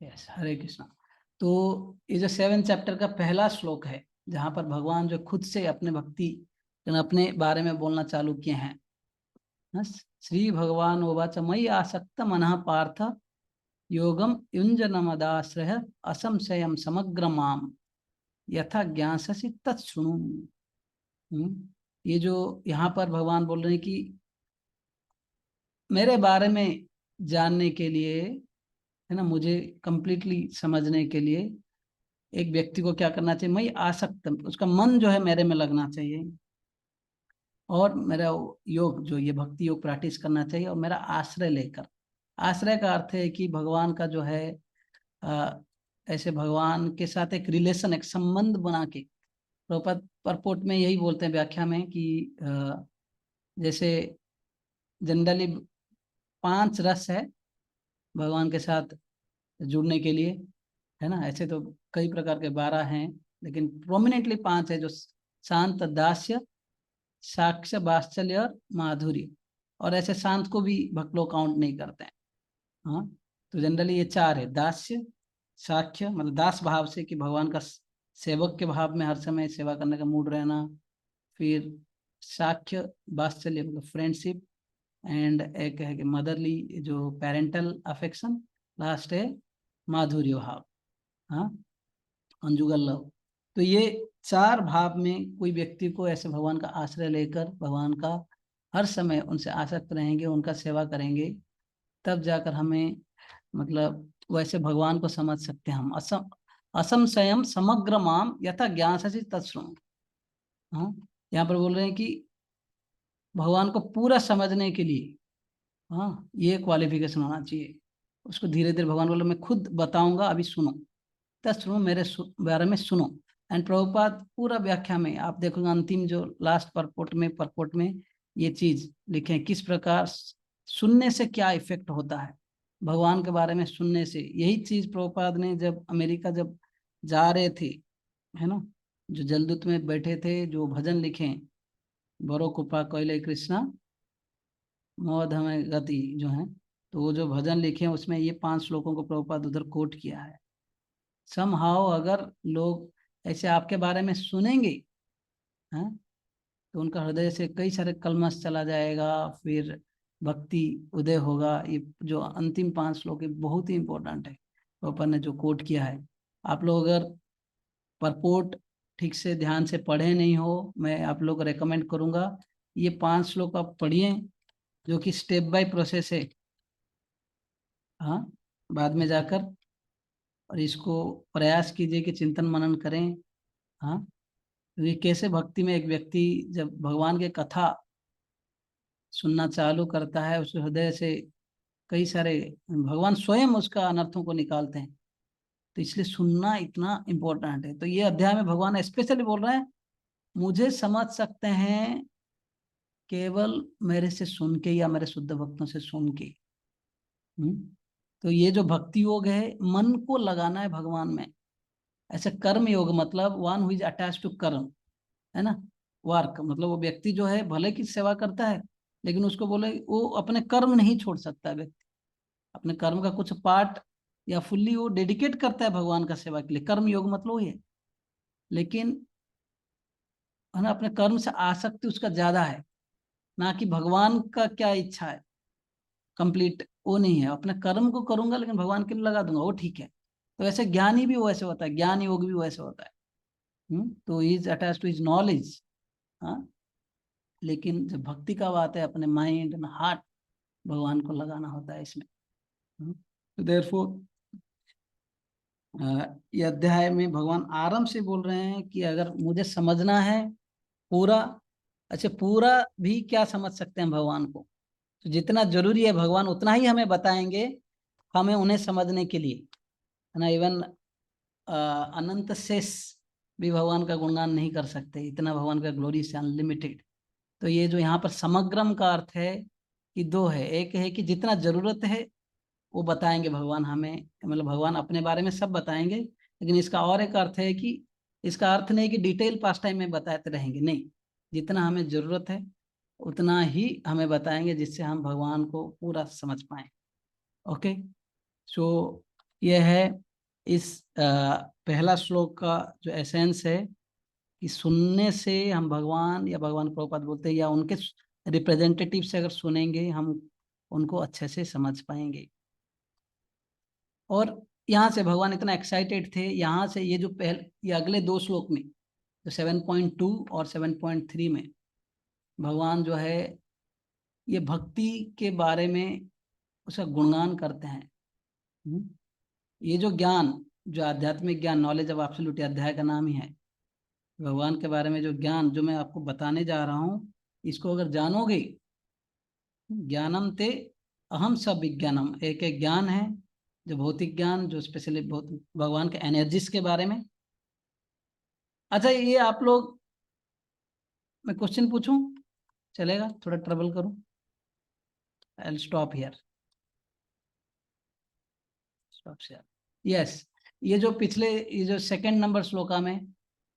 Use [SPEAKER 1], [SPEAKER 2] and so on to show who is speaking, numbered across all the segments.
[SPEAKER 1] Yes, हरे कृष्णा। तो ये जो 7 चैप्टर का पहला श्लोक है, जहाँ पर भगवान जो खुद से अपने भक्ति अपने बारे में बोलना चालू किए हैं। श्री भगवान उवाच मयि आसक्त मनः पार्थ योगम युञ्जनमदाश्रय असंशयम समग्र माम यथा ज्ञास्यसि तच्छृणु। ये जो यहाँ पर भगवान बोल रहे हैं कि मेरे बारे में जानने के लिए, है ना, मुझे कंप्लीटली समझने के लिए एक व्यक्ति को क्या करना चाहिए? मैं आसक्त, उसका मन जो है मेरे में लगना चाहिए, और मेरा योग जो ये भक्ति योग प्रैक्टिस करना चाहिए, और मेरा आश्रय लेकर। आश्रय का अर्थ है कि भगवान का जो है ऐसे भगवान के साथ एक रिलेशन, एक संबंध बना के। प्रभुपाद परपोट में यही बोलते हैं व्याख्या में कि जैसे जनरली 5 रस है भगवान के साथ जुड़ने के लिए, है ना। ऐसे तो कई प्रकार के 12 हैं, लेकिन प्रोमिनेंटली 5 है, जो शांत, दास्य, साक्ष्य, वात्सल्य और माधुर्य। और ऐसे शांत को भी भक्त लोग काउंट नहीं करते हैं। हाँ, तो जनरली ये 4 है। दास्य, साक्ष्य मतलब दास भाव से कि भगवान का सेवक के भाव में हर समय सेवा करने का मूड रहना। फिर साक्ष्य, वात्सल्य मतलब फ्रेंडशिप, एंड एक है कि मदरली जो पेरेंटल अफेक्शन। लास्ट है माधुर्य भाव, हाँ, कंजुगल लव। तो ये 4 भाव में कोई व्यक्ति को ऐसे भगवान का आश्रय लेकर भगवान का हर समय उनसे आसक्त रहेंगे, उनका सेवा करेंगे, तब जाकर हमें मतलब वैसे भगवान को समझ सकते हैं हम। असंशयम समग्र माम यथा ज्ञास्यसि तच्छृणु। हाँ, यहाँ पर बोल रहे हैं कि भगवान को पूरा समझने के लिए, हाँ, ये क्वालिफिकेशन होना चाहिए। उसको धीरे धीरे भगवान बोले मैं खुद बताऊंगा, अभी सुनो, तब सुनो, मेरे बारे में सुनो। एंड प्रभुपाद पूरा व्याख्या में आप देखोगे, अंतिम जो लास्ट परपोर्ट में ये चीज लिखे हैं, किस प्रकार सुनने से क्या इफेक्ट होता है भगवान के बारे में सुनने से। यही चीज प्रभुपाद ने जब अमेरिका जब जा रहे थे, है ना, जो जलदूत में बैठे थे, जो भजन लिखे बरो कृपा कोयले कृष्णा मोद हमें गति जो है, तो वो जो भजन लिखे हैं उसमें ये 5 श्लोकों को प्रभुपाद उधर कोट किया है। समहाउ अगर लोग ऐसे आपके बारे में सुनेंगे, हैं, तो उनका हृदय से कई सारे कलमश चला जाएगा, फिर भक्ति उदय होगा। ये जो अंतिम 5 श्लोक है बहुत ही इंपॉर्टेंट है, प्रभुपाद ने जो कोट किया है। आप लोग अगर परपोर्ट ठीक से ध्यान से पढ़े नहीं हो, मैं आप लोग रेकमेंड करूंगा ये 5 श्लोक आप पढ़िए, जो कि स्टेप बाय प्रोसेस है। हाँ, बाद में जाकर और इसको प्रयास कीजिए कि चिंतन मनन करें। हाँ, क्योंकि कैसे भक्ति में एक व्यक्ति जब भगवान के कथा सुनना चालू करता है, उस हृदय से कई सारे भगवान स्वयं उसका अनर्थों को निकालते हैं। तो इसलिए सुनना इतना इम्पोर्टेंट है। तो ये अध्याय में भगवान स्पेशली बोल रहे हैं, मुझे समझ सकते हैं केवल मेरे से सुन के या मेरे शुद्ध भक्तों से सुन के। तो ये जो भक्ति योग है, मन को लगाना है भगवान में। ऐसे कर्म योग मतलब one who is attach to karma, है ना। वर्क मतलब वो व्यक्ति जो है भले की सेवा करता है, लेकिन उसको बोले वो अपने कर्म नहीं छोड़ सकता है व्यक्ति। अपने कर्म का कुछ पार्ट या फुल्ली वो डेडिकेट करता है भगवान का सेवा के लिए। कर्म योग मतलब वही है, लेकिन है ना, अपने कर्म से आसक्ति उसका ज्यादा है, ना कि भगवान का क्या इच्छा है कंप्लीट, वो नहीं है। अपने कर्म को करूंगा लेकिन भगवान के लिए लगा दूंगा, वो ठीक है। तो ऐसे ज्ञानी भी वैसे होता है, ज्ञान योग भी वैसे होता है। तो is attach two is knowledge. हाँ, लेकिन जब भक्ति का बात है, अपने माइंड एंड हार्ट भगवान को लगाना होता है इसमें। तो देयरफॉर ये अध्याय में भगवान आराम से बोल रहे हैं कि अगर मुझे समझना है पूरा, अच्छा पूरा भी क्या समझ सकते हैं भगवान को, तो जितना जरूरी है भगवान उतना ही हमें बताएंगे, हमें उन्हें समझने के लिए, है ना। इवन अनंत शेष भी भगवान का गुणगान नहीं कर सकते, इतना भगवान का ग्लोरी से अनलिमिटेड। तो ये जो यहाँ पर समग्रम का अर्थ है कि 2 है। एक है कि जितना जरूरत है वो बताएंगे भगवान हमें, मतलब भगवान अपने बारे में सब बताएंगे। लेकिन इसका और एक अर्थ है कि इसका अर्थ नहीं कि डिटेल पास टाइम में बताते रहेंगे, नहीं, जितना हमें जरूरत है उतना ही हमें बताएंगे, जिससे हम भगवान को पूरा समझ पाए। ओके, सो यह है इस पहला श्लोक का जो एसेंस है कि सुनने से हम भगवान या भगवान प्रभुपाद बोलते हैं या उनके रिप्रेजेंटेटिव से अगर सुनेंगे हम उनको अच्छे से समझ पाएंगे। और यहाँ से भगवान इतना एक्साइटेड थे, यहाँ से ये जो ये अगले दो श्लोक में जो 7.2 और 7.3 में भगवान जो है ये भक्ति के बारे में उसका गुणगान करते हैं। ये जो ज्ञान, जो आध्यात्मिक ज्ञान, नॉलेज ऑफ एब्सोल्यूट अध्याय का नाम ही है, भगवान के बारे में जो ज्ञान जो मैं आपको बताने जा रहा हूँ, इसको अगर जानोगे, ज्ञानम ते अहम सब विज्ञानम, एक एक ज्ञान है जो भौतिक ज्ञान, जो स्पेशली भगवान के एनर्जीज के बारे में। अच्छा, ये आप लोग, मैं क्वेश्चन पूछूं, चलेगा? थोड़ा ट्रबल करूं? I will stop here, stop share. Yes, ये जो पिछले, ये जो सेकंड नंबर श्लोका में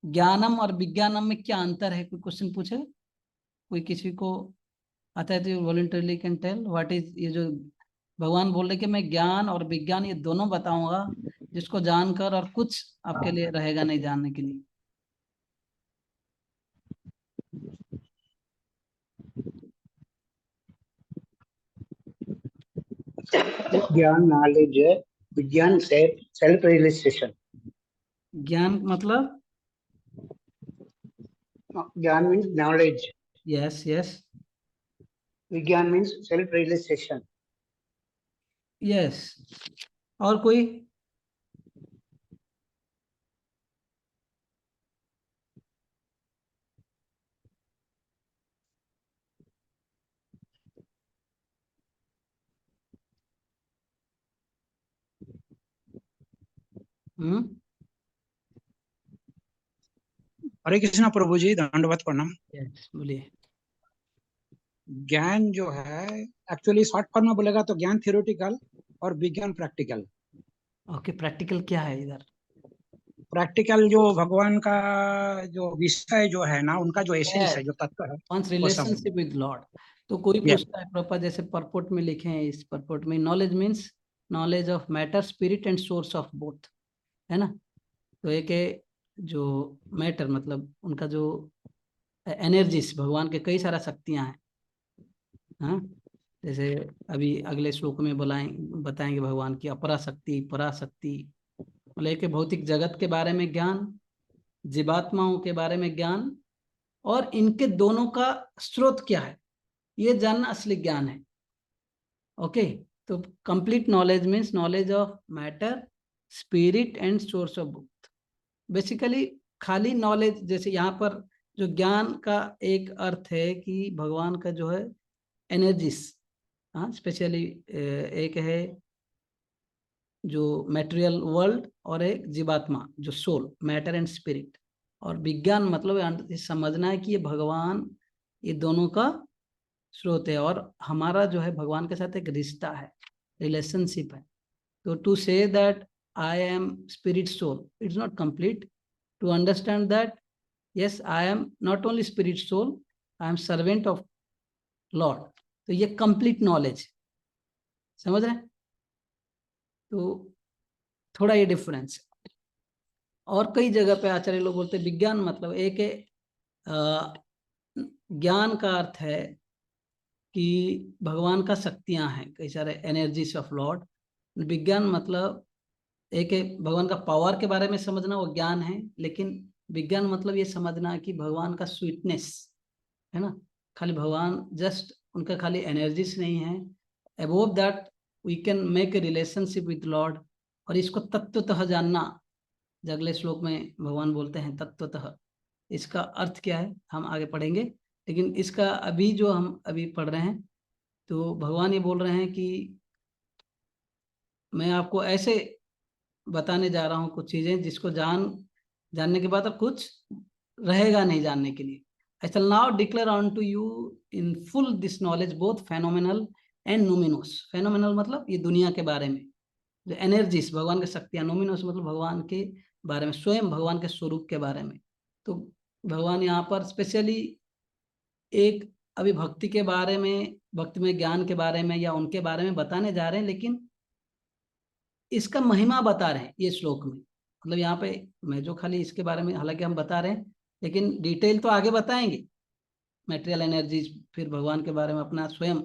[SPEAKER 1] ज्ञानम और विज्ञानम में क्या अंतर है, कोई क्वेश्चन पूछे? कोई किसी को आता है तो voluntarily can tell what is. ये जो भगवान बोल रहे कि मैं ज्ञान और विज्ञान ये दोनों बताऊंगा, जिसको जानकर और कुछ आपके लिए रहेगा नहीं जानने के लिए।
[SPEAKER 2] ज्ञान नॉलेज है, विज्ञान सेल्फ रियलाइजेशन।
[SPEAKER 1] ज्ञान मतलब?
[SPEAKER 2] ज्ञान मीन्स नॉलेज,
[SPEAKER 1] यस यस
[SPEAKER 2] विज्ञान मीन्स सेल्फ रियलाइजेशन।
[SPEAKER 1] यस। और कोई?
[SPEAKER 3] हरे कृष्णा प्रभु जी, दंडवत प्रणाम।
[SPEAKER 1] यस, बोलिए।
[SPEAKER 3] ज्ञान जो है एक्चुअली शॉर्ट फॉर्म में बोलेगा तो ज्ञान थियोरेटिकल और विज्ञान प्रैक्टिकल।
[SPEAKER 1] ओके, प्रैक्टिकल क्या है इधर?
[SPEAKER 3] प्रैक्टिकल जो भगवान का जो विषय जो है ना, उनका जो एसेंस है, जो तत्व है,
[SPEAKER 1] वंस
[SPEAKER 3] वो सब।
[SPEAKER 1] Relationship with Lord. तो कोई
[SPEAKER 3] Yeah.
[SPEAKER 1] पूछता है प्रॉपर, जैसे परपोर्ट में लिखे हैं, इस परपोर्ट में knowledge means knowledge of matter, spirit and source of both, है ना? तो एक है जो मैटर, मतलब उनका जो एनर्जीज, भगवान के कई सारा शक्तियां हैं, हाँ। जैसे अभी अगले श्लोक में बताएंगे भगवान की अपरा शक्ति, पराशक्ति, मतलब एक भौतिक जगत के बारे में ज्ञान, जीवात्माओं के बारे में ज्ञान, और इनके दोनों का स्रोत क्या है ये जानना असली ज्ञान है। ओके, तो complete knowledge means knowledge of matter, spirit and source of booth. Basically खाली नॉलेज, जैसे यहाँ पर जो ज्ञान का एक अर्थ है कि भगवान का जो है एनर्जीज, हाँ, स्पेशली एक है जो मेटेरियल वर्ल्ड और एक जीवात्मा जो सोल, मैटर एंड स्पिरिट। और विज्ञान मतलब समझना है कि ये भगवान, ये दोनों का स्रोत है, और हमारा जो है भगवान के साथ एक रिश्ता है, रिलेशनशिप है। तो to say that I am spirit soul, it's not complete. To understand that yes I am not only spirit soul, I am servant of Lord, तो ये कंप्लीट नॉलेज, समझ रहे हैं? तो थोड़ा ये डिफरेंस है। और कई जगह पे आचार्य लोग बोलते हैं विज्ञान मतलब एक है, ज्ञान का अर्थ है कि भगवान का शक्तियां हैं, कई सारे एनर्जीज ऑफ लॉर्ड। विज्ञान मतलब एक है भगवान का पावर के बारे में समझना, वो ज्ञान है। लेकिन विज्ञान मतलब ये समझना कि भगवान का स्वीटनेस, है ना? खाली भगवान जस्ट उनका खाली एनर्जीज नहीं है, above that we can make a relationship with Lord. और इसको तत्वतः जानना, जो अगले श्लोक में भगवान बोलते हैं तत्वतः, इसका अर्थ क्या है हम आगे पढ़ेंगे। लेकिन इसका अभी जो हम अभी पढ़ रहे हैं, तो भगवान ये बोल रहे हैं कि मैं आपको ऐसे बताने जा रहा हूँ कुछ चीजें जिसको जानने के बाद अब कुछ रहेगा नहीं जानने के लिए। I shall now declare unto you in full this knowledge both phenomenal and numinous। phenomenal मतलब ये दुनिया के बारे में, जो एनर्जीज भगवान की शक्तियां, नोमिनोस मतलब भगवान के बारे में, स्वयं भगवान के स्वरूप के बारे में। तो भगवान यहाँ पर स्पेशली एक अभी भक्ति के बारे में, भक्ति में ज्ञान के बारे में या उनके बारे में बताने जा रहे हैं, लेकिन इसका महिमा बता रहे हैं ये श्लोक में। मतलब यहाँ पे मैं जो खाली इसके बारे में, हालांकि हम बता रहे हैं लेकिन डिटेल तो आगे बताएंगे, मटेरियल एनर्जीज, फिर भगवान के बारे में अपना स्वयं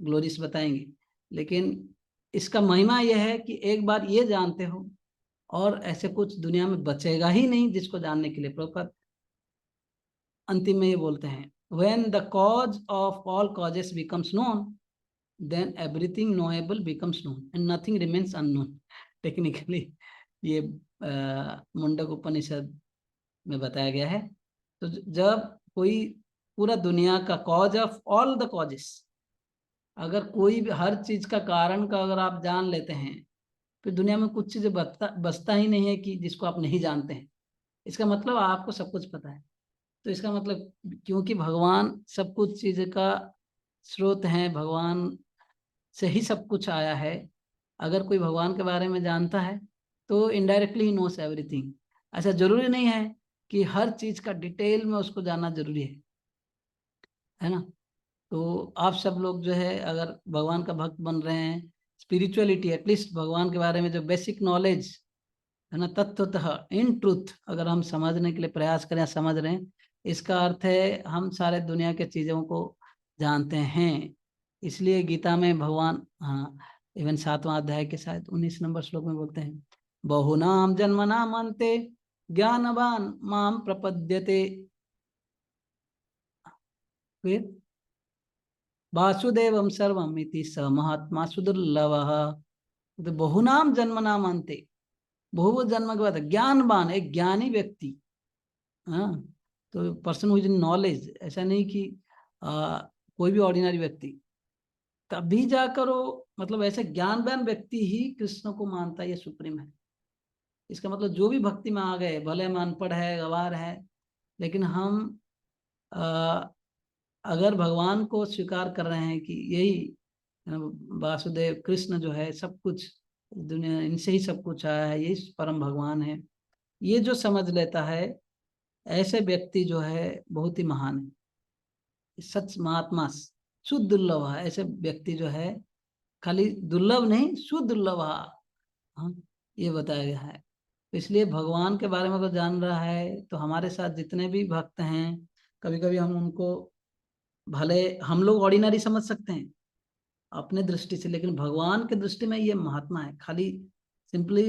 [SPEAKER 1] ग्लोरीज बताएंगे। लेकिन इसका महिमा यह है कि एक बार ये जानते हो और ऐसे कुछ दुनिया में बचेगा ही नहीं जिसको जानने के लिए। प्रभुपाद अंतिम में ये बोलते हैं, when the cause of all causes becomes known, then everything knowable becomes known and nothing remains unknown। Technically ये मुंडक उपनिषद में बताया गया है। तो जब कोई पूरा दुनिया का cause of all the causes, अगर कोई भी हर चीज का कारण का अगर आप जान लेते हैं, फिर दुनिया में कुछ चीजें बचता ही नहीं है कि जिसको आप नहीं जानते हैं। इसका मतलब आपको सब कुछ पता है। तो इसका मतलब क्योंकि भगवान सब कुछ चीज का स्रोत है, भगवान से ही सब कुछ आया है। अगर कोई भगवान के बारे में जानता है तो इनडायरेक्टली ही नोस एवरीथिंग। ऐसा जरूरी नहीं है कि हर चीज का डिटेल में उसको जानना जरूरी है ना। तो आप सब लोग जो है अगर भगवान का भक्त बन रहे हैं, स्पिरिचुअलिटी एटलीस्ट भगवान के बारे में जो बेसिक नॉलेज है ना, तत्वतः इन ट्रूथ अगर हम समझने के लिए प्रयास करें, समझ रहे हैं, इसका अर्थ है हम सारे दुनिया के चीजों को जानते हैं। इसलिए गीता में भगवान, हाँ, इवन 7वां अध्याय के शायद 19 नंबर श्लोक में बोलते हैं, बहुनाम जन्मनाम अन्ते ज्ञानवान माम प्रपद्यते। फिर वासुदेवम सर्वम इति स महात्मा सुदुर्लभः। तो बहुनाम जन्मनाम अन्ते, बहु जन्म के बाद ज्ञानवान, एक ज्ञानी व्यक्ति, हाँ, तो पर्सन विद नॉलेज, ऐसा नहीं कि कोई भी ऑर्डिनरी व्यक्ति, तभी जाकर वो, मतलब ऐसे ज्ञानवान व्यक्ति ही कृष्ण को मानता है ये सुप्रीम है। इसका मतलब जो भी भक्ति में आ गए, भले हम अनपढ़ है, गवार है, लेकिन हम अगर भगवान को स्वीकार कर रहे हैं कि यही वासुदेव कृष्ण जो है सब कुछ, दुनिया इनसे ही सब कुछ आया है, यही परम भगवान है, ये जो समझ लेता है, ऐसे व्यक्ति जो है बहुत ही महान है, सच महात्मा सुदुर्लभ है। ऐसे व्यक्ति जो है, खाली दुर्लभ नहीं, सुदुर्लभ, हाँ, ये बताया गया है। तो इसलिए भगवान के बारे में अगर जान रहा है तो हमारे साथ जितने भी भक्त हैं, कभी कभी हम उनको, भले हम लोग ऑर्डिनरी समझ सकते हैं अपने दृष्टि से, लेकिन भगवान के दृष्टि में ये महात्मा है। खाली सिंपली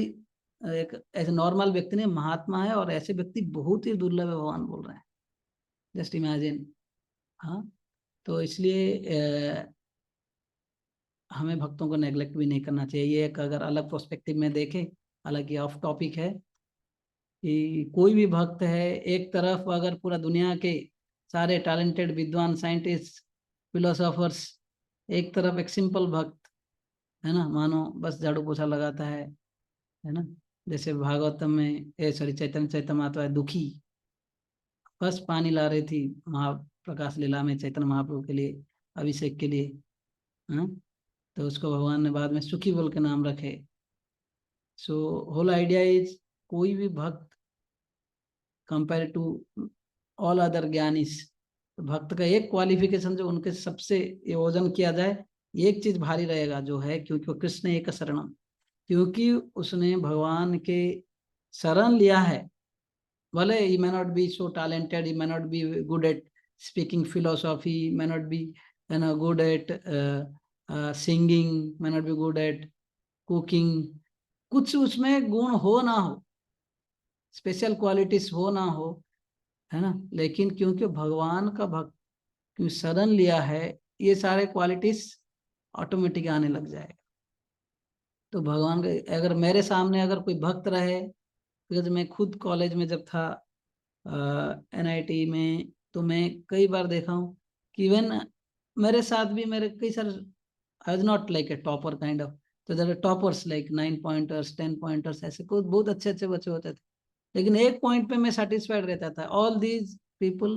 [SPEAKER 1] एक ऐसे नॉर्मल व्यक्ति नहीं, महात्मा है, और ऐसे व्यक्ति बहुत ही दुर्लभ है, भगवान बोल रहे हैं, जस्ट इमेजिन। हाँ, तो इसलिए हमें भक्तों को नेग्लेक्ट भी नहीं करना चाहिए। ये एक अगर अलग पर्सपेक्टिव में देखें, हालांकि ऑफ टॉपिक है, कि कोई भी भक्त है, एक तरफ अगर पूरा दुनिया के सारे टैलेंटेड विद्वान, साइंटिस्ट, फिलोसोफर्स, एक तरफ एक सिंपल भक्त है ना, मानो बस झाड़ू पोछा लगाता है ना। जैसे भागवतम में, सॉरी, चैतन्य चैतन्य है, दुखी, बस पानी ला रही थी महाप्रकाश लीला में चैतन्य महाप्रभु के लिए, अभिषेक के लिए, हाँ, तो उसको भगवान ने बाद में सुखी बोल के नाम रखे। सो होल आइडिया इज, कोई भी भक्त compare to all other Gyanis, भक्त का एक क्वालिफिकेशन जो उनके सबसे योजन किया जाए, एक चीज भारी रहेगा जो है, क्योंकि वो कृष्ण एक शरणम, क्योंकि उसने भगवान के शरण लिया है। भले he may not be so talented, he may not be good at speaking philosophy, may not be good at singing, may not be good at cooking, कुछ उसमें गुण हो ना हो, स्पेशल क्वालिटीज हो ना हो, है ना, लेकिन क्योंकि भगवान का भक्त क्यों शरण लिया है, ये सारे क्वालिटीज ऑटोमेटिक आने लग जाएगा। तो भगवान का, अगर मेरे सामने अगर कोई भक्त रहे, बिकॉज मैं खुद कॉलेज में जब था NIT में, तो मैं कई बार देखा हूँ कि इवन मेरे साथ भी मेरे कई सारे, I was not like a topper kind of, तो there were toppers like 9 pointers, 10 pointers, ऐसे कुछ बहुत अच्छे अच्छे बच्चे होते थे, लेकिन एक पॉइंट पे मैं सेटिस्फाइड रहता था। All these people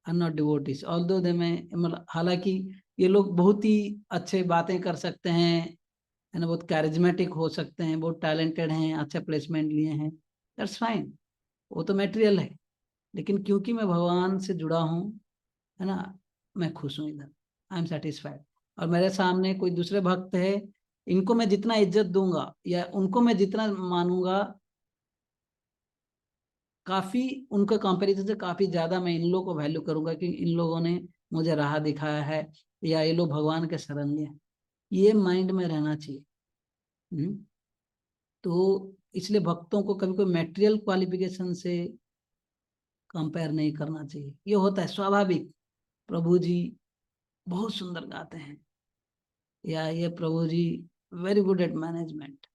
[SPEAKER 1] are not devotees, although they में, मतलब हालांकि ये लोग बहुत ही अच्छे बातें कर सकते हैं, है ना, बहुत कैरिज्मेटिक हो सकते हैं, बहुत टैलेंटेड हैं, अच्छे प्लेसमेंट लिए हैं, दैट्स फाइन, वो तो मटेरियल है, लेकिन क्योंकि मैं भगवान से जुड़ा हूँ, है ना, मैं खुश हूँ, इधर आई एम सेटिस्फाइड। और मेरे सामने कोई दूसरे भक्त है, इनको मैं जितना इज्जत दूंगा या उनको मैं जितना मानूंगा, काफी उनके कंपैरिजन से काफी ज्यादा मैं इन लोगों को वैल्यू करूंगा कि इन लोगों ने मुझे राह दिखाया है या ये लोग भगवान के शरण लिए। ये माइंड में रहना चाहिए। तो इसलिए भक्तों को कभी कोई मेटेरियल क्वालिफिकेशन से कंपेयर नहीं करना चाहिए। ये होता है स्वाभाविक, प्रभु जी बहुत सुंदर गाते हैं, या ये प्रभु जी वेरी गुड एट मैनेजमेंट,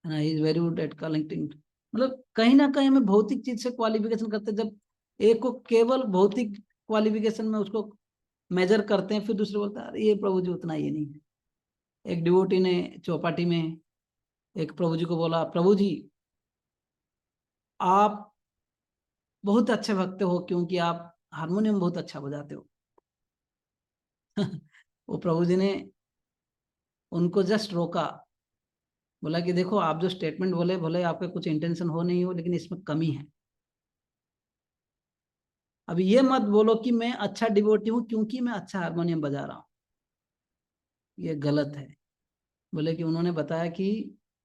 [SPEAKER 1] है ना, he is very good at collecting. मतलब कहीं ना कहीं हमें भौतिक चीज से क्वालिफिकेशन करते हैं। जब एक को केवल भौतिक क्वालिफिकेशन में उसको मेजर करते हैं, फिर दूसरे बोलते हैं अरे ये प्रभु जी उतना ये नहीं है। एक डिवोटी ने चौपाटी में एक प्रभु जी को बोला, प्रभु जी आप बहुत अच्छे भक्त हो क्योंकि आप हारमोनियम बहुत अच्छा बजाते हो। वो प्रभु जी ने उनको जस्ट रोका, बोला कि देखो आप जो स्टेटमेंट बोले, भले आपका कुछ इंटेंशन हो नहीं हो, लेकिन इसमें कमी है। अभी ये मत बोलो कि मैं अच्छा डिवोटी हूं क्योंकि मैं अच्छा हारमोनियम बजा रहा हूँ, ये गलत है। बोले कि उन्होंने बताया कि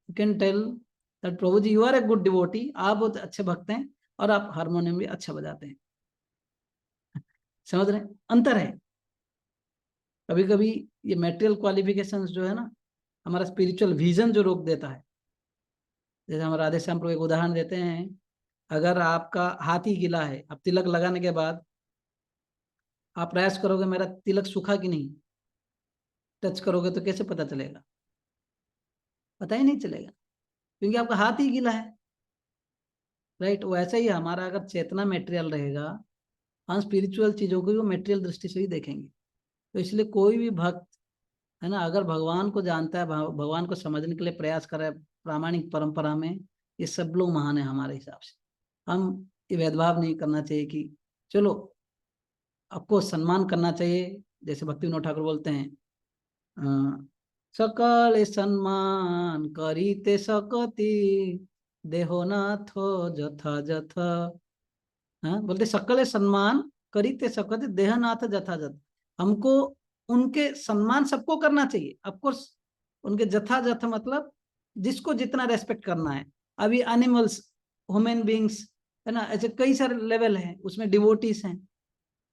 [SPEAKER 1] you can tell that Prabhu ji you are a good devotee, आप बहुत अच्छे भक्त हैं और आप हारमोनियम भी अच्छा बजाते हैं। समझ रहे हैं? अंतर है। कभी कभी ये मेटेरियल क्वालिफिकेशंस जो है ना, हमारा स्पिरिचुअल विजन जो रोक देता है। जैसे हम राधे श्याम प्रभु एक उदाहरण देते हैं, अगर आपका हाथ ही गीला है, आप तिलक लगाने के बाद आप प्रयास करोगे मेरा तिलक सूखा कि नहीं, टच करोगे तो कैसे पता चलेगा? पता ही नहीं चलेगा, क्योंकि आपका हाथ ही गीला है। राइट? वैसे ही हमारा अगर चेतना मेटेरियल रहेगा, हम स्पिरिचुअल चीजों को भी वो मेटेरियल दृष्टि से ही देखेंगे। तो इसलिए कोई भी भक्त, है ना, अगर भगवान को जानता है, भगवान को समझने के लिए प्रयास कर रहा है प्रामाणिक परंपरा में, ये सब लोग महान है हमारे हिसाब से। हम ये भेदभाव नहीं करना चाहिए कि चलो आपको सम्मान करना चाहिए। जैसे भक्ति विनोद ठाकुर बोलते हैं, सकल सम्मान करीते सकती देहो नाथो जथा जथा। हाँ, बोलते सकल सम्मान करीते सकती देह नाथ जथा जथ। हमको उनके सम्मान सबको करना चाहिए, ऑफकोर्स। उनके जथा जथ मतलब जिसको जितना रेस्पेक्ट करना है। अभी एनिमल्स, ह्यूमन बींग्स, है ना, ऐसे कई सारे लेवल हैं, उसमें डिवोटीज हैं।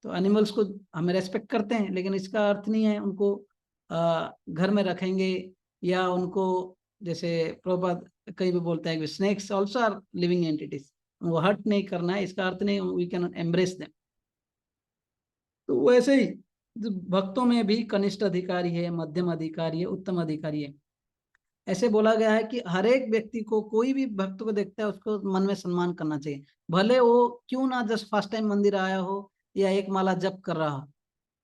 [SPEAKER 1] तो एनिमल्स को हमें रेस्पेक्ट करते हैं, लेकिन इसका अर्थ नहीं है उनको घर में रखेंगे या उनको, जैसे प्रभुपाद कई भी बोलते हैं कि snakes also are living entities, वो हर्ट नहीं करना है, इसका अर्थ नहीं वी कैन एम्ब्रेस देम। तो वैसे ही भक्तों में भी कनिष्ठ अधिकारी है, मध्यम अधिकारी है, उत्तम अधिकारी है। ऐसे बोला गया है कि हर एक व्यक्ति को, कोई भी भक्त को देखता है उसको मन में सम्मान करना चाहिए, भले वो क्यों ना जस्ट फर्स्ट टाइम मंदिर आया हो या एक माला जप कर रहा हो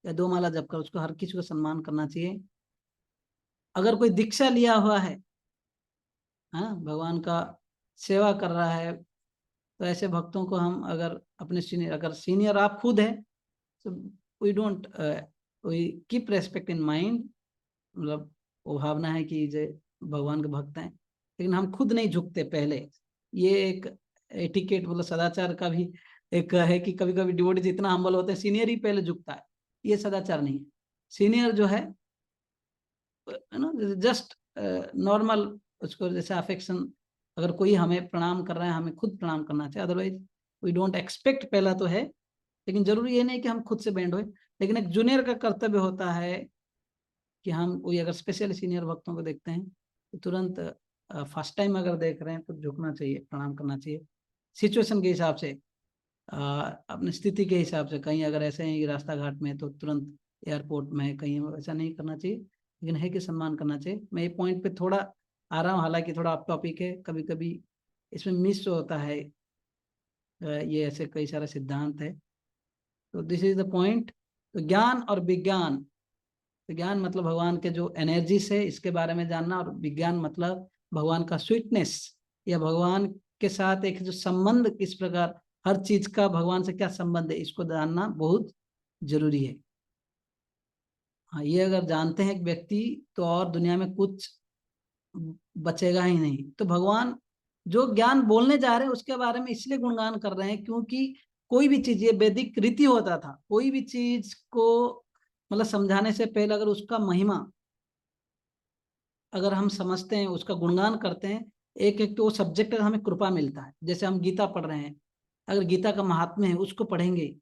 [SPEAKER 1] या दो माला जप कर, उसको हर किसी को सम्मान करना चाहिए। अगर कोई दीक्षा लिया हुआ है, हाँ, भगवान का सेवा कर रहा है, तो ऐसे भक्तों को हम अगर अपने सीनियर, अगर सीनियर आप खुद है, तो we don't, we keep respect in mind. मतलब वो भावना है कि जो भगवान के भक्त हैं, लेकिन हम खुद नहीं झुकते पहले। ये एक एटिकेट, मतलब सदाचार का भी एक है कि कभी कभी डिवोटी इतना हम्बल होते हैं, सीनियर ही पहले झुकता है। ये सदाचार नहीं है। सीनियर जो है ना, जस्ट नॉर्मल, उसको जैसे अफेक्शन, अगर कोई हमें प्रणाम कर रहा है, हमें खुद प्रणाम करना चाहिए। अदरवाइज वी डोंट एक्सपेक्ट, पहला तो है, लेकिन जरूरी ये नहीं कि हम खुद से बैंड होए। लेकिन एक जूनियर का कर्तव्य होता है कि हम कोई अगर स्पेशल सीनियर भक्तों को देखते हैं तो तुरंत, फर्स्ट टाइम अगर देख रहे हैं तो झुकना चाहिए, प्रणाम करना चाहिए, सिचुएशन के हिसाब से, अपनी स्थिति के हिसाब से। कहीं अगर ऐसे ही रास्ता घाट में तो तुरंत, एयरपोर्ट में कहीं ऐसा नहीं करना चाहिए, लेकिन है कि सम्मान करना चाहिए। मैं ये पॉइंट पे थोड़ा आ रहा हूँ, हालांकि थोड़ा ऑफ टॉपिक है, कभी कभी इसमें मिस होता है। ये ऐसे कई सारे सिद्धांत है, तो दिस इज द पॉइंट। तो ज्ञान और विज्ञान, तो ज्ञान मतलब भगवान के जो एनर्जीज है इसके बारे में जानना, और विज्ञान मतलब भगवान का स्वीटनेस, या भगवान के साथ एक जो संबंध, किस प्रकार हर चीज का भगवान से क्या संबंध है, इसको जानना बहुत जरूरी है। हाँ, ये अगर जानते हैं एक व्यक्ति, तो और दुनिया में कुछ बचेगा ही नहीं। तो भगवान जो ज्ञान बोलने जा रहे हैं उसके बारे में इसलिए गुणगान कर रहे हैं क्योंकि कोई भी चीज, ये वैदिक रीति होता था, कोई भी चीज को मतलब समझाने से पहले अगर उसका महिमा अगर हम समझते हैं, उसका गुणगान करते हैं, एक एक तो वो सब्जेक्ट हमें कृपा मिलता है। जैसे हम गीता पढ़ रहे हैं, अगर गीता का महात्म्य है उसको पढ़ेंगे,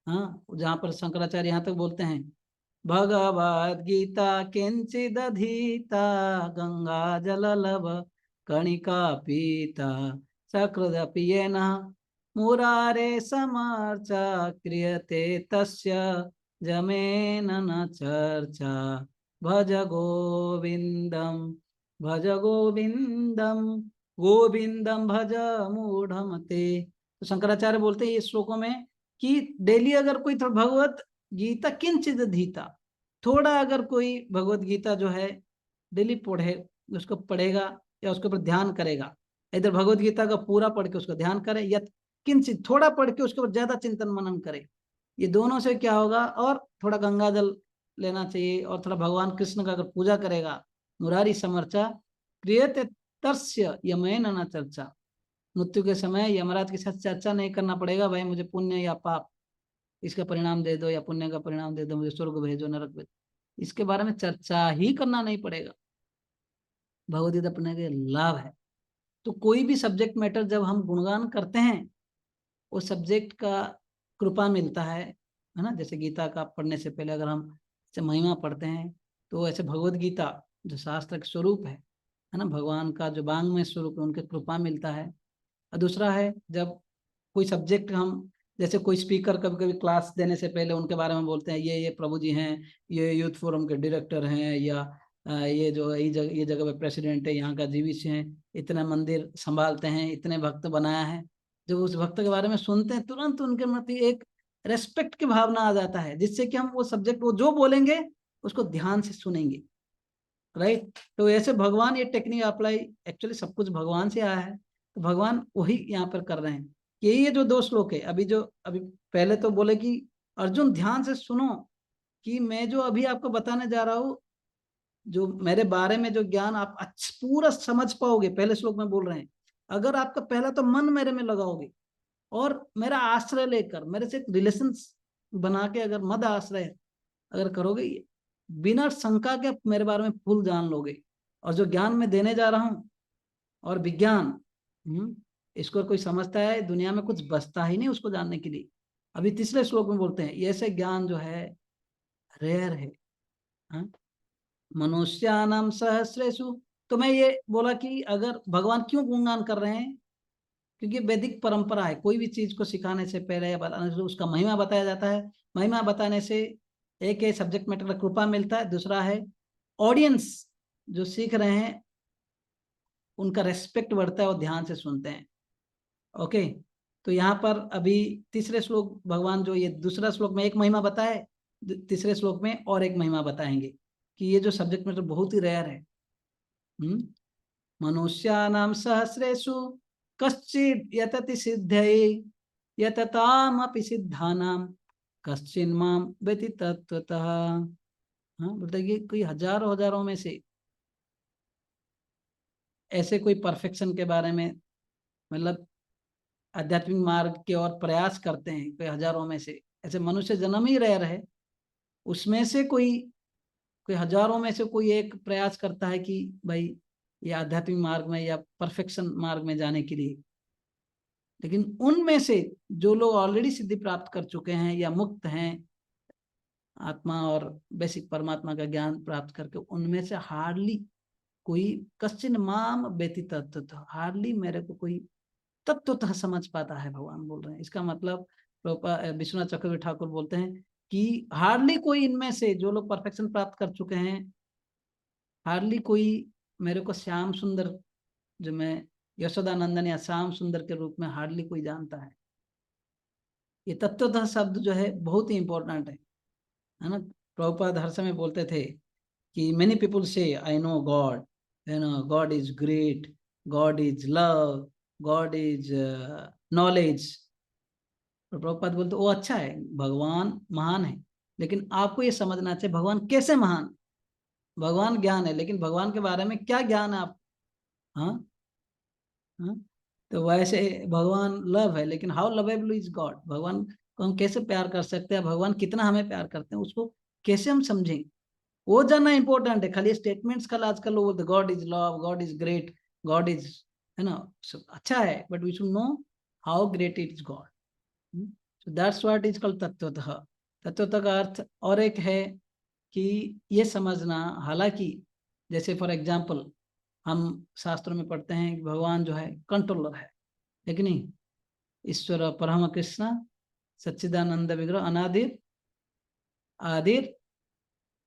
[SPEAKER 1] हाँ, जहाँ पर शंकराचार्य यहाँ तक बोलते हैं, भगवद गीता किंचिदधीता गंगा जललभ कणिका पीता सकृदपि येन मुरारे समर्चा क्रियते तस्य जमेन न चर्चा भज गोविंदम भज गोविंदम गोविंदम भज मूढ़मते। तो शंकराचार्य बोलते हैं इस श्लोकों में कि डेली अगर कोई थोड़ा भगवत गीता किंचित धीता, थोड़ा अगर कोई भगवत गीता जो है डेली पढ़े, उसको पढ़ेगा या उसके ऊपर ध्यान करेगा, इधर भगवत गीता का पूरा पढ़ के उसको ध्यान करे या किंचित थोड़ा पढ़ के उसके ऊपर ज्यादा चिंतन मनन करे, ये दोनों से क्या होगा, और थोड़ा गंगा जल लेना चाहिए और थोड़ा भगवान कृष्ण का अगर पूजा करेगा, मुरारी समर्चा क्रियते तस्य यमेन न चर्चा, मृत्यु के समय यमराज के साथ चर्चा नहीं करना पड़ेगा, भाई मुझे पुण्य या पाप इसका परिणाम दे दो या पुण्य का परिणाम दे दो, मुझे स्वर्ग भेजो नरक भेजो, इसके बारे में चर्चा ही करना नहीं पड़ेगा। भगवदगीता पढ़ने के लाभ है। तो कोई भी सब्जेक्ट मैटर जब हम गुणगान करते हैं, उस सब्जेक्ट का कृपा मिलता है ना। जैसे गीता का पढ़ने से पहले अगर हम ऐसे महिमा पढ़ते हैं, तो ऐसे भगवद गीता जो शास्त्र के स्वरूप है ना, भगवान का जो वांग्मय स्वरूप है, उनके कृपा मिलता है। और दूसरा है, जब कोई सब्जेक्ट हम, जैसे कोई स्पीकर कभी कभी क्लास देने से पहले उनके बारे में बोलते हैं, ये प्रभु जी हैं, ये यूथ फोरम के डायरेक्टर हैं, या ये जो ये जगह पे प्रेसिडेंट है, यहाँ का जीविश हैं, इतना मंदिर संभालते हैं, इतने भक्त बनाया है। जब उस भक्त के बारे में सुनते हैं, तुरंत उनके प्रति एक रेस्पेक्ट की भावना आ जाता है, जिससे कि हम वो सब्जेक्ट, वो जो बोलेंगे उसको ध्यान से सुनेंगे, राइट। तो ऐसे भगवान ये टेक्निक अप्लाई, एक्चुअली सब कुछ भगवान से आया है, तो भगवान वही यहाँ पर कर रहे हैं। ये जो 2 श्लोक है, अभी पहले तो बोले कि अर्जुन ध्यान से सुनो, कि मैं जो अभी आपको बताने जा रहा हूँ, जो मेरे बारे में जो ज्ञान आप पूरा समझ पाओगे, पहले श्लोक में बोल रहे हैं, अगर आपका पहला तो मन मेरे में लगाओगे और मेरा आश्रय लेकर मेरे से एक रिलेशन बना के अगर मद आश्रय अगर करोगे, बिना शंका के मेरे बारे में फुल जान लोगे। और जो ज्ञान मैं देने जा रहा हूँ, और विज्ञान, इसको कोई समझता है, दुनिया में कुछ बचता ही नहीं उसको जानने के लिए। अभी तीसरे श्लोक में बोलते हैं, ऐसे ज्ञान जो है रेयर है, मनुष्यानाम सहस्रेषु। तो मैं ये बोला कि अगर भगवान क्यों गुणगान कर रहे हैं, क्योंकि वैदिक परंपरा है, कोई भी चीज को सिखाने से पहले या बताने से उसका महिमा बताया जाता है। महिमा बताने से एक है सब्जेक्ट मैटर का कृपा मिलता है, दूसरा है ऑडियंस जो सीख रहे हैं उनका रेस्पेक्ट बढ़ता है और ध्यान से सुनते हैं। ओके, तो यहाँ पर अभी तीसरे श्लोक भगवान जो, ये दूसरा श्लोक में एक महिमा बताए, तीसरे श्लोक में और एक महिमा बताएंगे कि ये जो सब्जेक्ट मैटर बहुत ही रेयर है। मनुष्यानाम सहस्रेषु कश्चित् यतति सिद्धये यततामपि सिद्धानाम कश्चिन् माम वेति तत्वतः। बताइए, कोई हजारों में से ऐसे कोई परफेक्शन के बारे में, मतलब आध्यात्मिक मार्ग के और प्रयास करते हैं, कोई हजारों में से, ऐसे मनुष्य जन्म ही रेयर है, उसमें से कोई हजारों में से कोई एक प्रयास करता है कि भाई ये आध्यात्मिक मार्ग में या परफेक्शन मार्ग में जाने के लिए। लेकिन उनमें से जो लोग ऑलरेडी सिद्धि प्राप्त कर चुके हैं या मुक्त हैं, आत्मा और बेसिक परमात्मा का ज्ञान प्राप्त करके, उनमें से हार्डली कोई, कश्चिन माम व्यति तत्व, हार्डली मेरे को कोई तत्वतः समझ पाता है, भगवान बोल रहे हैं। इसका मतलब विश्वनाथ चक्रवर्ती ठाकुर बोलते हैं कि हार्डली कोई इनमें से जो लोग परफेक्शन प्राप्त कर चुके हैं, हार्डली कोई मेरे को श्याम सुंदर, जो मैं यशोदानंदन या श्याम सुंदर के रूप में हार्डली कोई जानता है। ये तत्वतः शब्द जो है बहुत ही इंपॉर्टेंट है ना। प्रभुपाद हर समय बोलते थे कि मेनी पीपल से I know God, God is great, God is love, God is knowledge. तो प्रभुपाद बोलते वो अच्छा है, भगवान महान है, लेकिन आपको ये समझना चाहिए भगवान कैसे महान। भगवान ज्ञान है, लेकिन भगवान के बारे में क्या ज्ञान है आप, हाँ, तो वैसे भगवान लव है, लेकिन हाउ लवेबल इज गॉड, भगवान को हम कैसे प्यार कर सकते हैं, भगवान कितना हमें प्यार करते हैं, उसको कैसे हम समझें, वो जानना इंपॉर्टेंट है। खाली स्टेटमेंट्स कल आजकल लोग बोलते God is love, God is great, God is, है ना, सब अच्छा है, but we should know how great it is God. So that's what is called tattvatah. तत्वतः का अर्थ और एक है कि ये समझना, हालांकि जैसे फॉर एग्जाम्पल हम शास्त्रों में पढ़ते हैं कि भगवान जो है कंट्रोलर है कि नहीं? ईश्वर परम कृष्ण सच्चिदानंद विग्रह अनादिर आदिर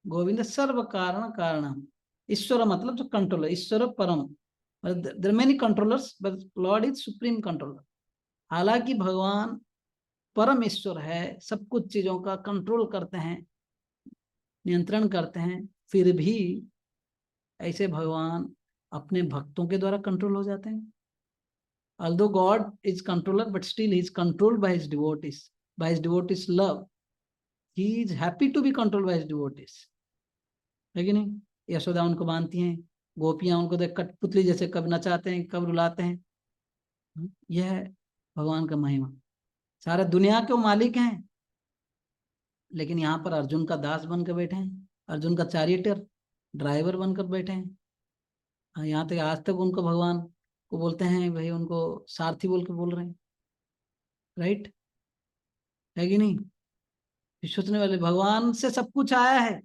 [SPEAKER 1] गोविंद सर्व कारण कारणम। ईश्वर मतलब जो कंट्रोलर, ईश्वर परम, there many controllers but Lord is supreme controller. हालांकि भगवान परम ईश्वर है, सब कुछ चीजों का कंट्रोल करते हैं, नियंत्रण करते हैं, फिर भी ऐसे भगवान अपने भक्तों के द्वारा कंट्रोल हो जाते हैं। Although God is controller, but still he is controlled by his devotees, by his devotees' love. He is happy to be controlled by his devotees. है कि नहीं? यशोदा उनको मानती हैं, गोपियां उनको देख कठपुतली जैसे कब नचाते हैं, कब रुलाते हैं। यह है भगवान का महिमा। सारे दुनिया के वो मालिक हैं, लेकिन यहाँ पर अर्जुन का दास बनकर बैठे हैं, अर्जुन का चारियटर ड्राइवर बनकर बैठे हैं। यहाँ तक आज तक उनको भगवान को बोलते हैं भाई, उनको सारथी बोल के बोल रहे हैं, राइट? है कि नहीं? सोचने वाले, भगवान से सब कुछ आया है,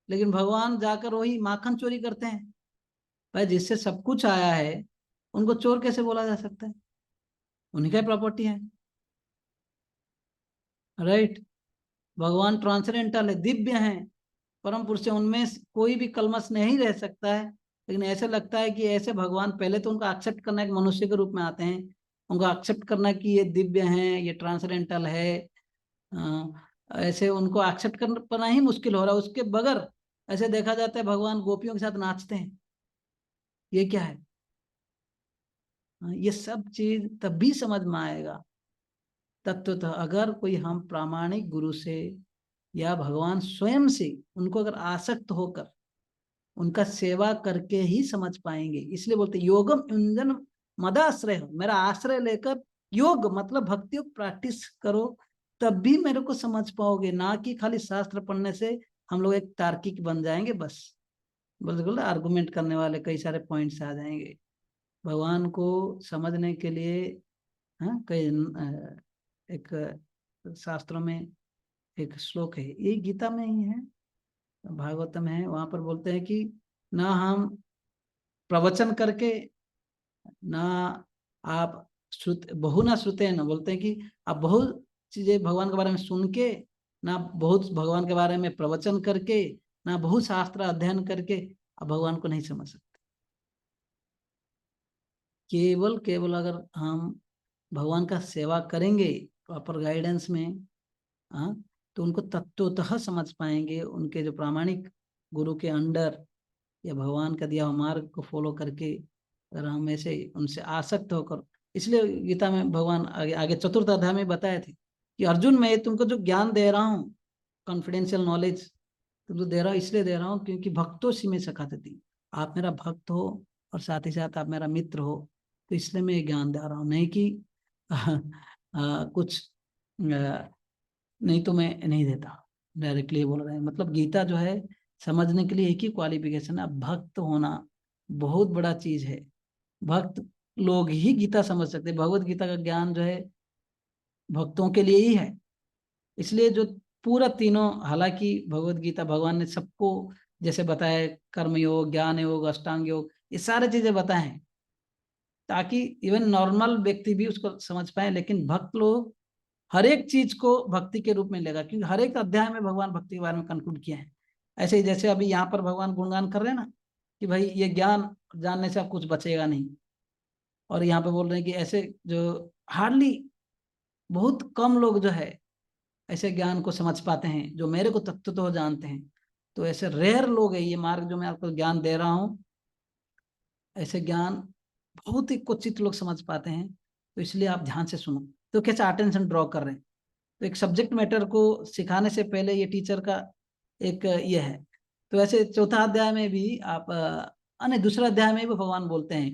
[SPEAKER 1] लेकिन भगवान जाकर वही माखन चोरी करते हैं। भाई जिससे सब कुछ आया है उनको चोर कैसे बोला जा सकता है? उन्हीं का प्रॉपर्टी है, राइट? भगवान ट्रांसेंडेंटल है, दिव्य हैं, परम पुरुष है, उनमें कोई भी कलमश नहीं रह सकता है। लेकिन ऐसे लगता है कि ऐसे भगवान, पहले तो उनका एक्सेप्ट करना, एक मनुष्य के रूप में आते हैं, उनको एक्सेप्ट करना कि ये दिव्य हैं, ये ट्रांसेंडेंटल है, ऐसे उनको एक्सेप्ट कर पाना ही मुश्किल हो रहा है। उसके बगैर ऐसे देखा जाता है भगवान गोपियों के साथ नाचते हैं, ये क्या है? ये सब चीज तभी समझ में आएगा तत्वतः अगर कोई हम प्रामाणिक गुरु से या भगवान स्वयं से उनको अगर आसक्त होकर उनका सेवा करके ही समझ पाएंगे। इसलिए बोलते योगम युंजन मदाश्रय, मेरा आश्रय लेकर योग मतलब भक्ति योग प्रैक्टिस करो, तब भी मेरे को समझ पाओगे, ना कि खाली शास्त्र पढ़ने से हम लोग एक तार्किक बन जाएंगे, बस बिल्कुल आर्गुमेंट करने वाले कई सारे पॉइंट्स आ जाएंगे। भगवान को समझने के लिए कई एक शास्त्रों में एक श्लोक है, ये गीता में ही है, भागवतम है, वहां पर बोलते हैं कि ना हम प्रवचन करके, ना आप श्रुत बहु ना श्रुते, ना बोलते हैं कि आप बहुत चीजें भगवान के बारे में सुन के, ना बहुत भगवान के बारे में प्रवचन करके, ना बहुत शास्त्र अध्ययन करके आप भगवान को नहीं समझ सकते। केवल केवल अगर हम भगवान का सेवा करेंगे प्रॉपर गाइडेंस में, तो उनको तत्वतः समझ पाएंगे। उनके जो प्रामाणिक गुरु के अंडर या भगवान का दिया हुआ मार्ग को फॉलो करके अगर हम ऐसे उनसे आसक्त होकर, इसलिए गीता में भगवान आगे आगे चतुर्थ अध्याय में बताए थे कि अर्जुन मैं तुमको जो ज्ञान दे रहा हूँ, कॉन्फिडेंशियल नॉलेज तुमको दे रहा हूँ, इसलिए दे रहा हूँ क्योंकि भक्तों सी में सखाते थी, आप मेरा भक्त हो और साथ ही साथ आप मेरा मित्र हो, तो इसलिए मैं ये ज्ञान दे रहा हूँ, नहीं कि कुछ नहीं तो मैं नहीं देता। डायरेक्टली बोल रहे हैं, मतलब गीता जो है समझने के लिए एक ही क्वालिफिकेशन है, भक्त होना बहुत बड़ा चीज है। भक्त लोग ही गीता समझ सकते हैं, भगवत गीता का ज्ञान जो है भक्तों के लिए ही है। इसलिए जो पूरा तीनों, हालांकि भगवत गीता भगवान ने सबको जैसे बताया, कर्म योग, ज्ञान योग, अष्टांग योग, ये सारे चीजें बताए हैं ताकि इवन नॉर्मल व्यक्ति भी उसको समझ पाए। लेकिन भक्त लोग हर एक चीज को भक्ति के रूप में लेगा, क्योंकि हर एक अध्याय में भगवान भक्ति के बारे में कंक्लूड किए हैं। ऐसे ही जैसे अभी यहाँ पर भगवान गुणगान कर रहे हैं ना कि भाई ये ज्ञान जानने से अब कुछ बचेगा नहीं, और यहाँ पे बोल रहे हैं कि ऐसे जो हार्डली बहुत कम लोग जो है ऐसे ज्ञान को समझ पाते हैं जो मेरे को तत्व तो जानते हैं। तो ऐसे रेयर लोग है, ये मार्ग जो मैं आपको ज्ञान दे रहा हूँ, ऐसे ज्ञान बहुत ही क्वचित लोग समझ पाते हैं। तो इसलिए आप ध्यान से सुनो। तो कैसे अटेंशन ड्रॉ कर रहे हैं, तो एक सब्जेक्ट मैटर को सिखाने से पहले ये टीचर का एक ये है। तो ऐसे चौथा अध्याय में भी आप अन्य दूसरा अध्याय में भी भगवान बोलते हैं,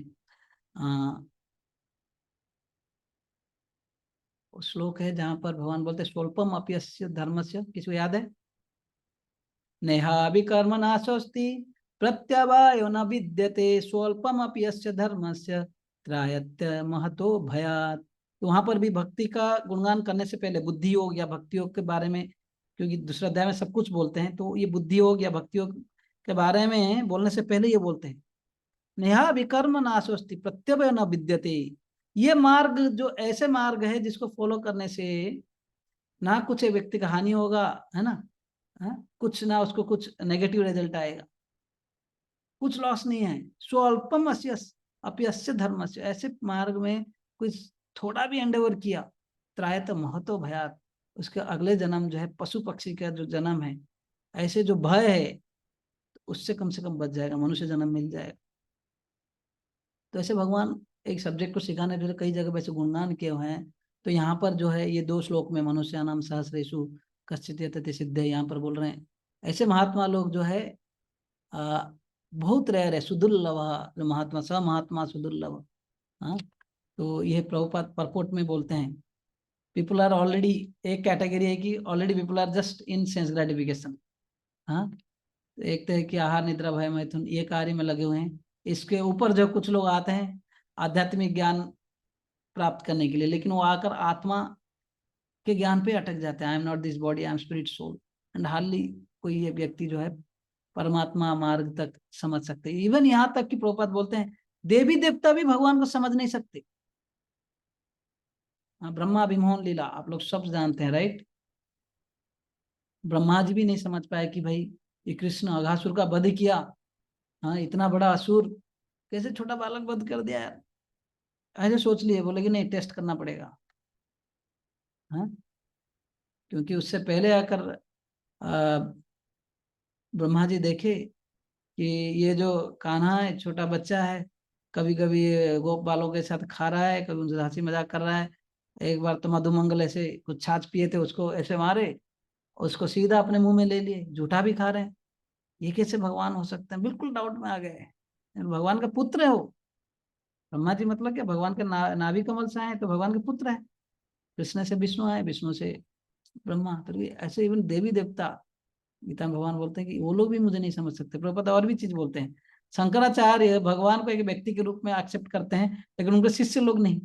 [SPEAKER 1] श्लोक है जहां पर भगवान बोलते हैं स्वल्पम अपयस्य धर्मस्य, किसी को याद है? नेहाभिकर्म नाशोस्ति प्रत्यवायो न विद्यते स्वल्पमपि यस्य धर्मस्य त्रायत्य महतो भयात्। तो वहां पर भी भक्ति का गुणगान करने से पहले बुद्धि योग या भक्ति योग के बारे में, क्योंकि दूसरे अध्याय में सब कुछ बोलते हैं, तो ये बुद्धि योग या भक्ति योग के बारे में बोलने से पहले ये बोलते हैं नेहा विकर्म नाशोस्ति प्रत्यवय न विद्यते। ये मार्ग जो ऐसे मार्ग है जिसको फॉलो करने से ना कुछ व्यक्ति का हानि होगा, है ना, कुछ ना उसको कुछ नेगेटिव रिजल्ट आएगा, कुछ लॉस नहीं है। स्वल्पम अप्यस्य धर्मस्य, ऐसे मार्ग में कुछ थोड़ा भी एंडेवर किया त्रायत महतो भयात, उसके अगले जन्म जो है पशु पक्षी का जो जन्म है, ऐसे जो भय है उससे कम से कम बच जाएगा, मनुष्य जन्म मिल जाएगा। तो ऐसे भगवान एक सब्जेक्ट को सिखाने के लिए कई जगह वैसे गुणगान किए हुए हैं। तो यहाँ पर जो है ये 2 श्लोक में मनुष्य नाम सहस्रेषु कश्चित् यतते सिद्धे, यहाँ पर बोल रहे हैं ऐसे महात्मा लोग जो है बहुत रेयर है, सुदुर्लभ जो महात्मा, स महात्मा सुदुर्लभ। हाँ, तो यह प्रभुपाद परपोर्ट में बोलते हैं पीपल आर ऑलरेडी, एक कैटेगरी है कि already people are just in sense gratification. हाँ, एक तो है कि आहार निद्रा भय मैथुन ये कार्य में लगे हुए हैं। इसके ऊपर जो कुछ लोग आते हैं आध्यात्मिक ज्ञान प्राप्त करने के लिए, लेकिन वो आकर आत्मा के ज्ञान पे अटक जाते हैं। I am not this body, I am spirit soul, and hardly कोई ये व्यक्ति जो है परमात्मा मार्ग तक समझ सकते। इवन यहाँ तक कि प्रभुपाद बोलते हैं देवी देवता भी भगवान को समझ नहीं सकते। ब्रह्मा विमोहन लीला आप लोग सब जानते हैं, राइट। ब्रह्मा जी भी नहीं समझ पाए कि भाई ये कृष्ण अघासुर का वध किया, हाँ इतना बड़ा असुर कैसे छोटा बालक वध कर दिया यार, ऐसे सोच लिए। बोले कि नहीं, टेस्ट करना पड़ेगा। हाँ, क्योंकि उससे पहले आकर ब्रह्मा जी देखे कि ये जो कान्हा है छोटा बच्चा है, कभी कभी गोप बालों के साथ खा रहा है, कभी उनसे हंसी मजाक कर रहा है। एक बार तो मधुमंगल ऐसे कुछ छाछ पिए थे, उसको ऐसे मारे, उसको सीधा अपने मुंह में ले लिए, झूठा भी खा रहे हैं। ये कैसे भगवान हो सकते हैं, बिल्कुल डाउट में आ गए। भगवान का पुत्र है वो। ब्रह्मा जी मतलब क्या, भगवान के नाभि कमल से आए तो भगवान के पुत्र है। कृष्ण से विष्णु आए, विष्णु से ब्रह्मा। तो ऐसे इवन देवी देवता गीता में भगवान बोलते हैं कि वो लोग भी मुझे नहीं समझ सकते। प्रभुपाद और भी चीज बोलते हैं, शंकराचार्य भगवान को एक व्यक्ति के रूप में एक्सेप्ट करते हैं, लेकिन उनके शिष्य लोग नहीं।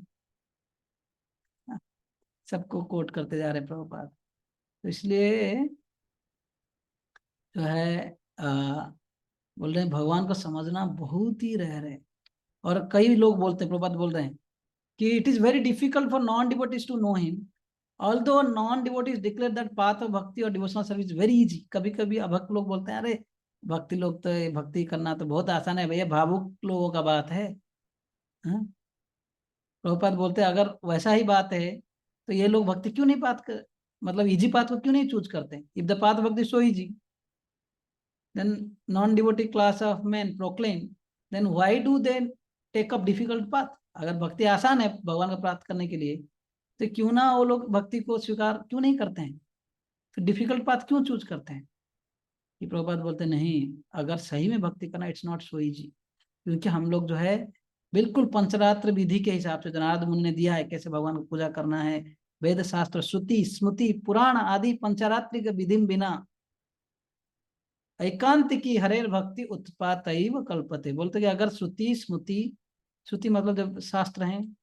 [SPEAKER 1] सबको कोट करते जा रहे हैं प्रभुपाद। तो इसलिए जो है बोल रहे हैं भगवान को समझना बहुत ही रेयर है। और कई लोग बोलते हैं, प्रभुपाद बोल रहे हैं कि it is very difficult for non devotees to know him, although non devotees declare that path of bhakti और डिवोशनल सर्विस वेरी इजी। कभी कभी अभक्त लोग बोलते हैं अरे भक्ति लोग तो भक्ति करना तो बहुत आसान है भैया, भावुक लोगों का बात है। हाँ? प्रभुपाद बोलते हैं अगर वैसा ही बात है तो ये लोग भक्ति क्यों नहीं पात कर, मतलब इजी पाथ को क्यों नहीं चूज करते। इफ द पाथ भक्ति so easy then non-devotee class of men proclaim, then why do they take up difficult path। अगर भक्ति आसान है भगवान को प्राप्त करने के लिए तो क्यों ना वो लोग भक्ति को स्वीकार क्यों नहीं करते हैं, तो डिफिकल्ट पाथ क्यों चूज करते हैं। कि प्रभुपाद बोलते हैं नहीं, अगर सही में भक्ति करना इट्स नॉट सो इजी, क्योंकि हम लोग जो है बिल्कुल पंचरात्र विधि के हिसाब से जो नारद मुनि ने दिया है कैसे भगवान को पूजा करना है, वेद शास्त्र श्रुति स्मृति पुराण आदि पंचरात्रि के विधि बिना एकांत की हरेर भक्ति उत्पात कल्पते। बोलते कि अगर श्रुति स्मृति, श्रुति मतलब जब शास्त्र हैं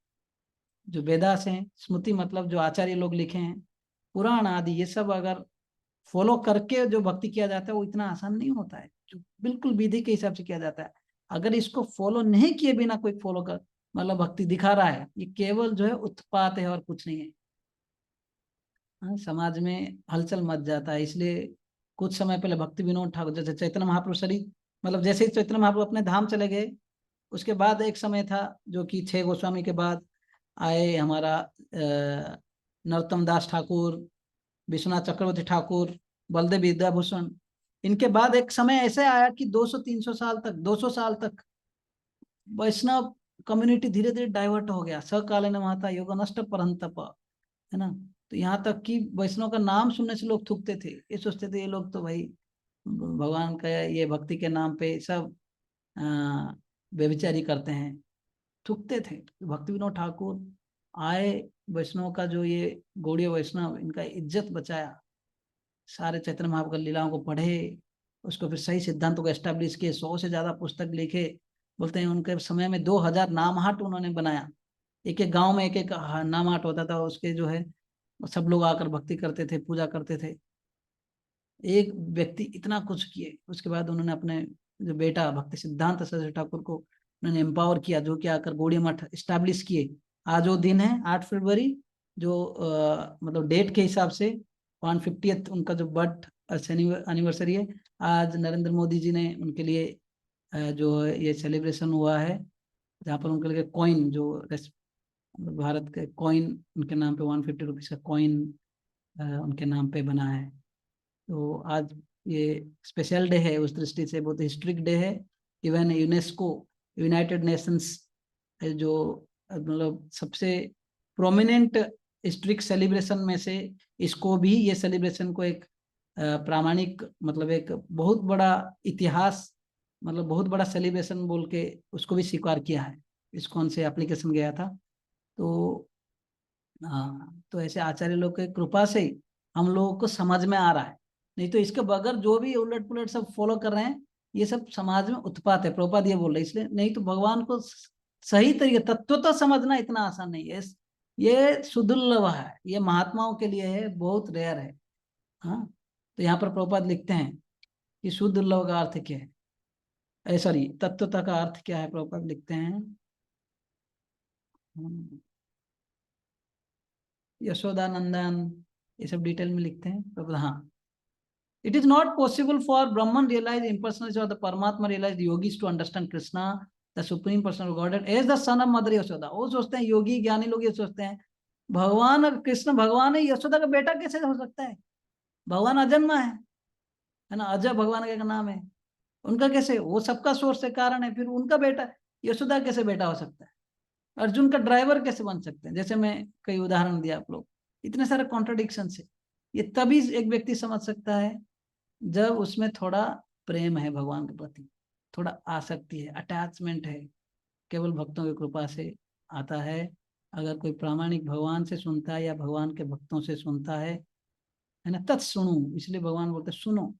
[SPEAKER 1] जो वेदास हैं, स्मृति मतलब जो आचार्य लोग लिखे हैं, पुराण आदि ये सब अगर फॉलो करके जो भक्ति किया जाता है वो इतना आसान नहीं होता है, जो बिल्कुल विधि के हिसाब से किया जाता है। अगर इसको फॉलो नहीं किए बिना कोई फॉलो कर मतलब भक्ति दिखा रहा है, ये केवल जो है उत्पात है और कुछ नहीं है। समाज में हलचल मच जाता है। इसलिए कुछ समय पहले भक्ति विनोद ठाकुर जैसे चैतन्य महाप्रभु शरीर मतलब जैसे ही चैतन्य महाप्रभु अपने धाम चले गए, उसके बाद एक समय था जो कि 6 गोस्वामी के बाद आए हमारा नरोत्तम दास ठाकुर, विश्वनाथ चक्रवर्ती ठाकुर, बलदेव विद्याभूषण। इनके बाद एक समय ऐसे आया कि 200-300 साल तक, 200 साल तक वैष्णव कम्युनिटी धीरे धीरे डाइवर्ट हो गया। सकालीन महता योग नष्ट परंतप, है ना। तो यहाँ तक कि वैष्णव का नाम सुनने से लोग थूकते थे, ये सोचते थे ये लोग तो भाई भगवान का ये भक्ति के नाम पे सब व्यभिचारी करते हैं, थूकते थे। भक्ति विनोद ठाकुर आए, वैष्णव का जो ये गौड़ीय वैष्णव इनका इज्जत बचाया, सारे चैतन्य महाप्रभु की लीलाओं को पढ़े, उसको फिर सही सिद्धांतों को एस्टेब्लिश किए, 100 से ज्यादा पुस्तक लिखे। बोलते हैं उनके समय में 2000 नामहाट उन्होंने बनाया। एक एक गांव में एक एक नामहाट होता था, उसके जो है सब लोग आकर भक्ति करते थे, पूजा करते थे। एक व्यक्ति इतना कुछ किए। उसके बाद उन्होंने अपने जो बेटा भक्ति सिद्धांत सरस्वती ठाकुर को उन्होंने एम्पावर किया, जो कि आकर गौड़ीय मठ स्टैब्लिश किए। आज वो दिन है 8 फरवरी, जो मतलब डेट के हिसाब से 150th उनका जो बर्थ एनिवर्सरी है। आज नरेंद्र मोदी जी ने उनके लिए जो ये सेलिब्रेशन हुआ है, जहाँ पर उनके लिए कॉइन जो भारत के कॉइन उनके नाम पे 150 रुपीज का कॉइन उनके नाम पे बना है। तो आज ये स्पेशल डे है, उस दृष्टि से बहुत हिस्ट्रिक डे है। इवन यूनेस्को, यूनाइटेड नेशंस जो मतलब सबसे प्रोमिनेंट हिस्ट्रिक सेलिब्रेशन में से इसको भी, ये सेलिब्रेशन को एक प्रामाणिक मतलब एक बहुत बड़ा इतिहास, मतलब बहुत बड़ा सेलिब्रेशन बोल के उसको भी स्वीकार किया है। इस्कॉन से एप्लीकेशन गया था। तो हाँ, तो ऐसे आचार्य लोग के कृपा से हम लोगों को समझ में आ रहा है। नहीं तो इसके बगैर जो भी उलट पुलट सब फॉलो कर रहे हैं, ये सब समाज में उत्पात है। प्रभुपाद ये बोल रहे हैं इसलिए। नहीं तो भगवान को सही तरीके तत्वतः समझना इतना आसान नहीं है। ये सुदुर्लभ है, ये महात्माओं के लिए है, बहुत रेयर है। हाँ, तो यहाँ पर प्रभुपाद लिखते हैं कि सुदुर्लभ का अर्थ क्या है, सॉरी तत्वतः का अर्थ क्या है। प्रभुपाद लिखते हैं यशोदा नंदन, ये सब डिटेल में लिखते हैं प्रभुपाद। हाँ, it is not possible for Brahman realized impersonality or the Paramatma realized yogis to understand Krishna, the supreme person of Godhead, as the son of Mother Yashoda। वो सोचते हैं, योगी ज्ञानी लोग ये सोचते हैं भगवान कृष्ण भगवान है, यशोदा का बेटा कैसे हो सकता है? भगवान अजन्मा है ना, अजय भगवान का नाम है। उनका कैसे, वो सबका सोर्स है, कारण है, फिर उनका बेटा यशोदा कैसे बेटा हो सकता है? अर्जुन का ड्राइवर कैसे बन सकते हैं? जैसे मैं कई उदाहरण दिया आप लोग, इतने सारे कॉन्ट्रडिक्शन है। ये तभी एक व्यक्ति समझ सकता है जब उसमें थोड़ा प्रेम है भगवान के प्रति, थोड़ा आसक्ति है, अटैचमेंट है। केवल भक्तों की कृपा से आता है। अगर कोई प्रामाणिक भगवान से सुनता है या भगवान के भक्तों से सुनता है ना, तत् सुनो। इसलिए भगवान बोलते सुनो,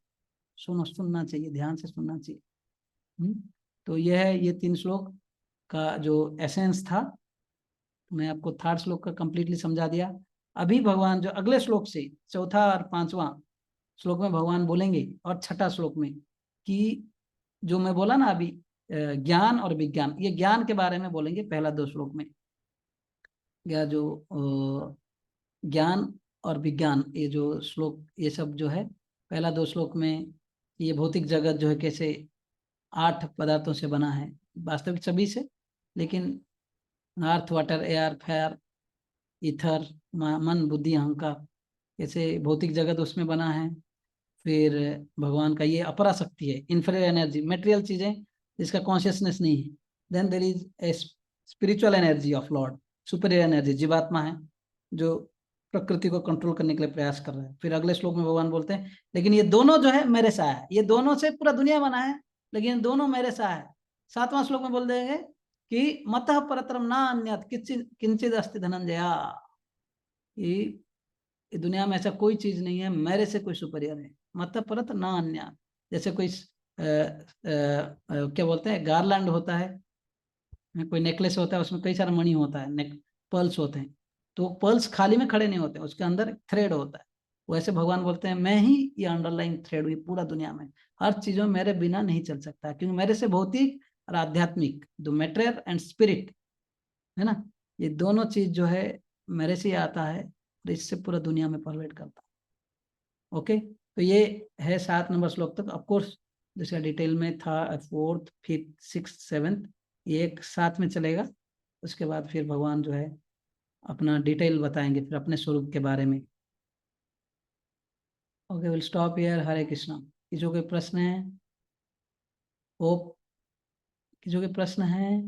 [SPEAKER 1] सुनो, सुनना चाहिए, ध्यान से सुनना चाहिए। तो यह है, ये 3 श्लोक का जो एसेंस था। मैं आपको 3rd श्लोक का कंप्लीटली समझा दिया। अभी भगवान जो अगले श्लोक से 4था और 5वां श्लोक में भगवान बोलेंगे, और 6ठा श्लोक में, कि जो मैं बोला ना अभी ज्ञान और विज्ञान, ये ज्ञान के बारे में बोलेंगे पहला 2 श्लोक में। या जो ज्ञान और विज्ञान, ये जो श्लोक, ये सब जो है पहला 2 श्लोक में, ये भौतिक जगत जो है कैसे 8 पदार्थों से बना है, वास्तविक सभी से, लेकिन अर्थ, वाटर, एयर, फायर, ईथर, मन, बुद्धि, अहंकार, कैसे भौतिक जगत उसमें बना है। फिर भगवान का ये अपरा शक्ति है, इन्फीरियर एनर्जी, मेटेरियल चीजें जिसका कॉन्शियसनेस नहीं है। Then there is a spiritual energy of Lord, superior energy, जीवात्मा है जो प्रकृति को कंट्रोल करने के लिए प्रयास कर रहा है। फिर अगले श्लोक में भगवान बोलते हैं लेकिन ये दोनों जो है मेरे से आया है, ये दोनों से पूरा दुनिया बना है, लेकिन दोनों मेरे से आया है। 7वां श्लोक में बोल देंगे कि मतः परतरम ना अन्यत् किंचिद अस्ति धनंजया, ये दुनिया में ऐसा कोई चीज नहीं है मेरे से कोई सुपीरियर है। मतः परत ना अन्य, जैसे कोई क्या बोलते हैं, गारलैंड होता है, कोई नेकलेस होता है, उसमें कई सारा मणि होता है, पर्ल्स होते हैं। तो पर्ल्स खाली में खड़े नहीं होते, उसके अंदर थ्रेड होता है। वैसे भगवान बोलते हैं मैं ही ये अंडरलाइन थ्रेड हुई पूरा दुनिया में, हर चीजों में मेरे बिना नहीं चल सकता, क्योंकि मेरे से भौतिक और आध्यात्मिक, जो मैटर एंड स्पिरिट है ना, ये दोनों चीज जो है मेरे से आता है, और इससे पूरा दुनिया में परवेट करता है। ओके, तो ये है 7 नंबर श्लोक तक। ऑफकोर्स जैसे डिटेल में था 4th, 5th, 6th, 7th, ये एक साथ में चलेगा। उसके बाद फिर भगवान जो है अपना डिटेल बताएंगे फिर अपने स्वरूप के बारे में। Okay, will stop here. Hare Krishna. किसी के प्रश्न है? होप किसी के प्रश्न है?